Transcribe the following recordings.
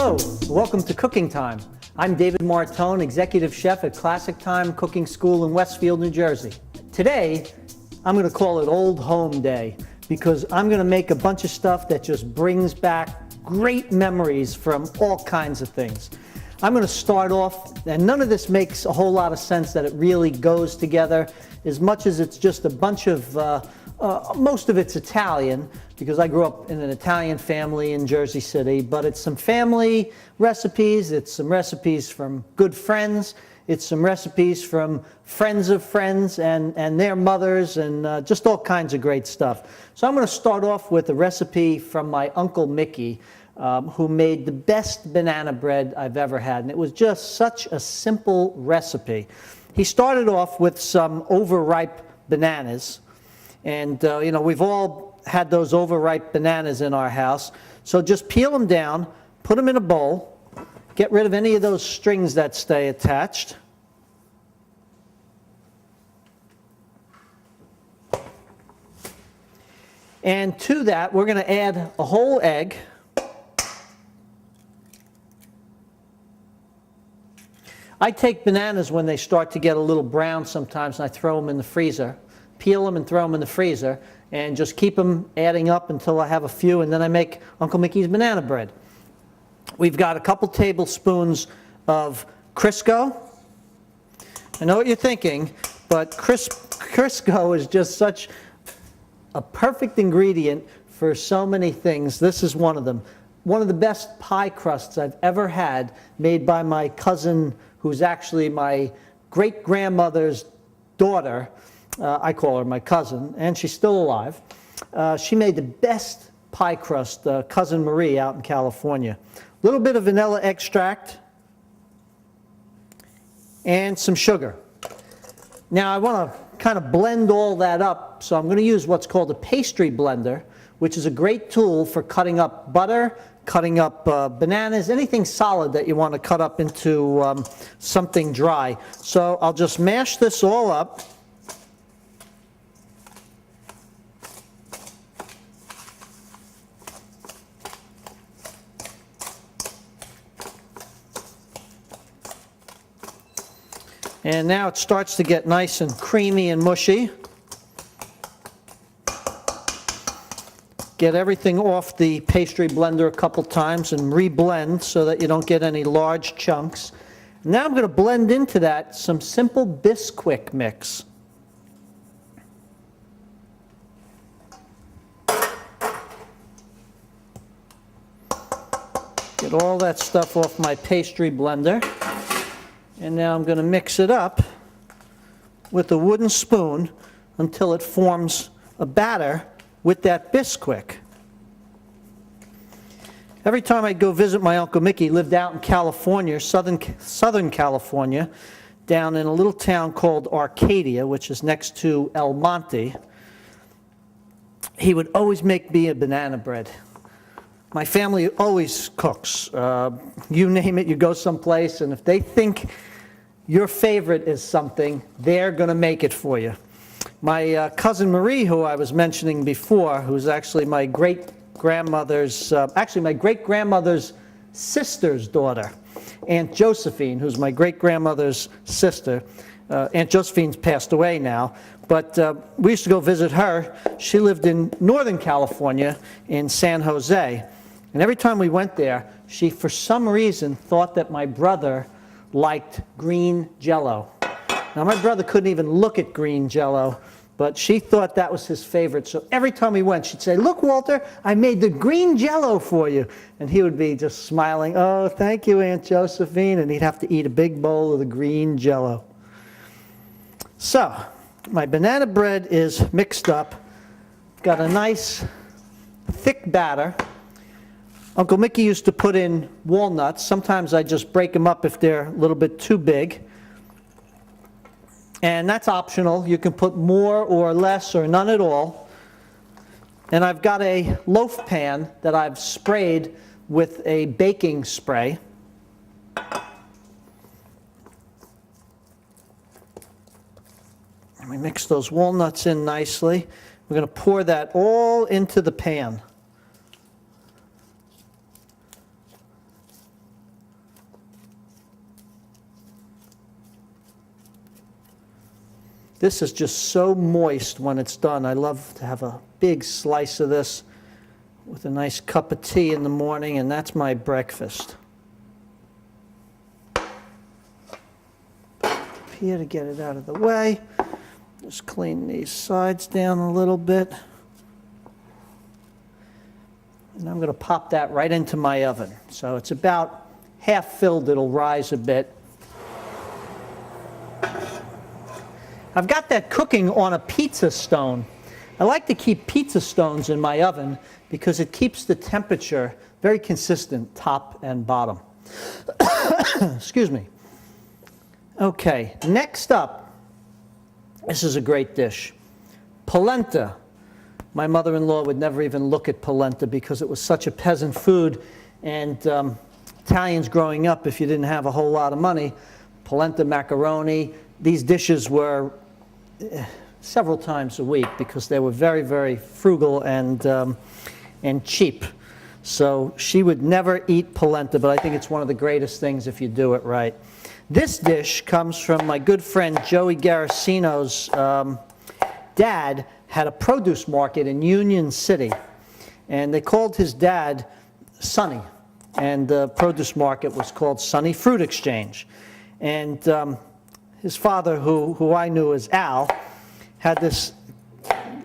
Hello, welcome to Cooking Time. I'm David Martone, Executive Chef at Classic Time Cooking School in Westfield, New Jersey. Today, I'm going to call it Old Home Day because I'm going to make a bunch of stuff that just brings back great memories from all kinds of things. I'm going to start off, and none of this makes a whole lot of sense that it really goes together as much as it's just a bunch of, most of it's Italian because I grew up in an Italian family in Jersey City, but it's some family recipes, it's some recipes from good friends, it's some recipes from friends of friends and their mothers and just all kinds of great stuff. So I'm going to start off with a recipe from my Uncle Mickey, who made the best banana bread I've ever had. And it was just such a simple recipe. He started off with some overripe bananas. And, you know, we've all had those overripe bananas in our house. So just peel them down, put them in a bowl, get rid of any of those strings that stay attached. And to that, we're going to add a whole egg. I take bananas when they start to get a little brown sometimes, and I throw them in the freezer. Peel them and throw them in the freezer, and just keep them adding up until I have a few, and then I make Uncle Mickey's banana bread. We've got a couple tablespoons of Crisco. I know what you're thinking, but Crisco is just such a perfect ingredient for so many things. This is one of them. One of the best pie crusts I've ever had, made by my cousin, who's actually my great-grandmother's daughter. I call her my cousin, and she's still alive. She made the best pie crust, Cousin Marie out in California. A little bit of vanilla extract and some sugar. Now I want to kind of blend all that up, so I'm going to use what's called a pastry blender, which is a great tool for cutting up butter, cutting up bananas, anything solid that you want to cut up into something dry. So I'll just mash this all up. And now it starts to get nice and creamy and mushy. Get everything off the pastry blender a couple times and reblend so that you don't get any large chunks. Now I'm going to blend into that some simple Bisquick mix. Get all that stuff off my pastry blender. And now I'm going to mix it up with a wooden spoon until it forms a batter with that Bisquick. Every time I go visit my Uncle Mickey, he lived out in California, Southern California, down in a little town called Arcadia, which is next to El Monte. He would always make me a banana bread. My family always cooks. You name it, you go someplace, and if they think your favorite is something, they're going to make it for you. My cousin Marie, who I was mentioning before, who's actually my great-grandmother's, my great-grandmother's sister's daughter, Aunt Josephine, who's my great-grandmother's sister. Aunt Josephine's passed away now, but we used to go visit her. She lived in Northern California in San Jose, and every time we went there, she, for some reason, thought that my brother liked green Jell-O. Now, my brother couldn't even look at green Jell-O, but she thought that was his favorite. So every time we went, she'd say, "Look, Walter, I made the green Jell-O for you." And he would be just smiling, "Oh, thank you, Aunt Josephine." And he'd have to eat a big bowl of the green Jell-O. So my banana bread is mixed up. Got a nice thick batter. Uncle Mickey used to put in walnuts. Sometimes I just break them up if they're a little bit too big. And that's optional. You can put more or less or none at all. And I've got a loaf pan that I've sprayed with a baking spray. And we mix those walnuts in nicely. We're going to pour that all into the pan. This is just so moist when it's done. I love to have a big slice of this with a nice cup of tea in the morning, and that's my breakfast. Here to get it out of the way. Just clean these sides down a little bit. And I'm going to pop that right into my oven. So it's about half filled, it'll rise a bit. I've got that cooking on a pizza stone. I like to keep pizza stones in my oven because it keeps the temperature very consistent, top and bottom. Excuse me. Okay, next up, this is a great dish. Polenta. My mother-in-law would never even look at polenta because it was such a peasant food, and Italians growing up, if you didn't have a whole lot of money, polenta, macaroni, these dishes were several times a week because they were very, very frugal and cheap. So she would never eat polenta, but I think it's one of the greatest things if you do it right. This dish comes from my good friend Joey Garasino's dad had a produce market in Union City, and they called his dad Sonny, and the produce market was called Sonny Fruit Exchange. And his father, who I knew as Al, had this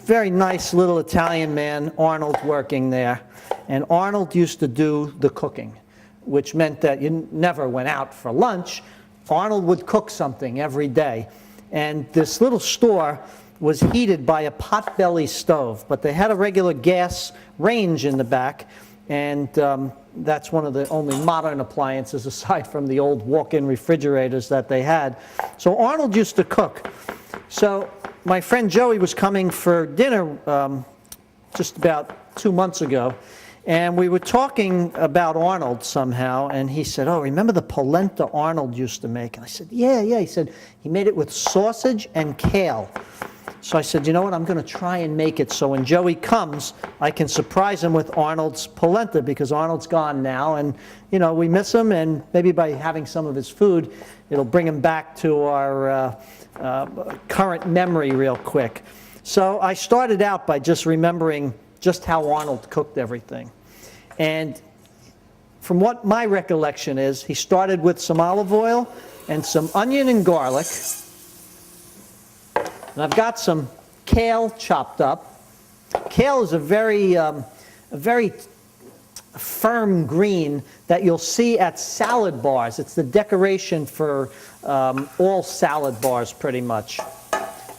very nice little Italian man, Arnold, working there, and Arnold used to do the cooking, which meant that you never went out for lunch. Arnold would cook something every day, and this little store was heated by a potbelly stove, but they had a regular gas range in the back, and that's one of the only modern appliances aside from the old walk-in refrigerators that they had. So Arnold used to cook. So my friend Joey was coming for dinner just about 2 months ago, and we were talking about Arnold somehow, and he said, "Oh, remember the polenta Arnold used to make?" And I said, "Yeah, yeah." He said, "He made it with sausage and kale." So I said, "You know what, I'm going to try and make it so when Joey comes, I can surprise him with Arnold's polenta, because Arnold's gone now, and, you know, we miss him, and maybe by having some of his food, it'll bring him back to our current memory real quick." So I started out by just remembering just how Arnold cooked everything. And from what my recollection is, he started with some olive oil and some onion and garlic. And I've got some kale chopped up. Kale is a very firm green that you'll see at salad bars. It's the decoration for all salad bars pretty much.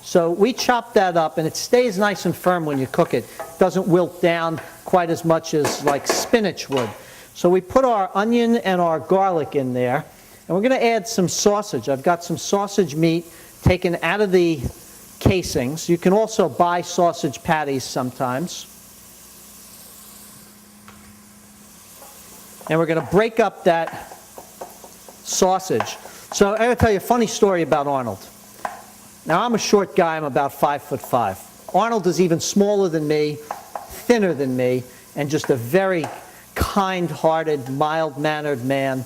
So we chop that up, and it stays nice and firm when you cook it. It doesn't wilt down quite as much as like spinach would. So we put our onion and our garlic in there, and we're going to add some sausage. I've got some sausage meat taken out of the casings. You can also buy sausage patties sometimes. And we're going to break up that sausage. So I'm going to tell you a funny story about Arnold. Now, I'm a short guy. I'm about 5'5". Arnold is even smaller than me, thinner than me, and just a very kind-hearted, mild-mannered man,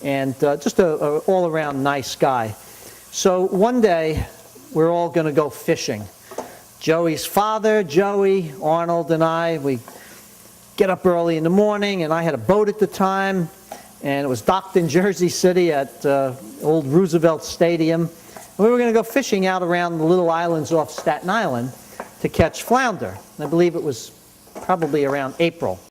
and just a all-around nice guy. So one day, we're all going to go fishing. Joey's father, Joey, Arnold, and I, we get up early in the morning, and I had a boat at the time, and it was docked in Jersey City at old Roosevelt Stadium. We were going to go fishing out around the little islands off Staten Island to catch flounder. And I believe it was probably around April.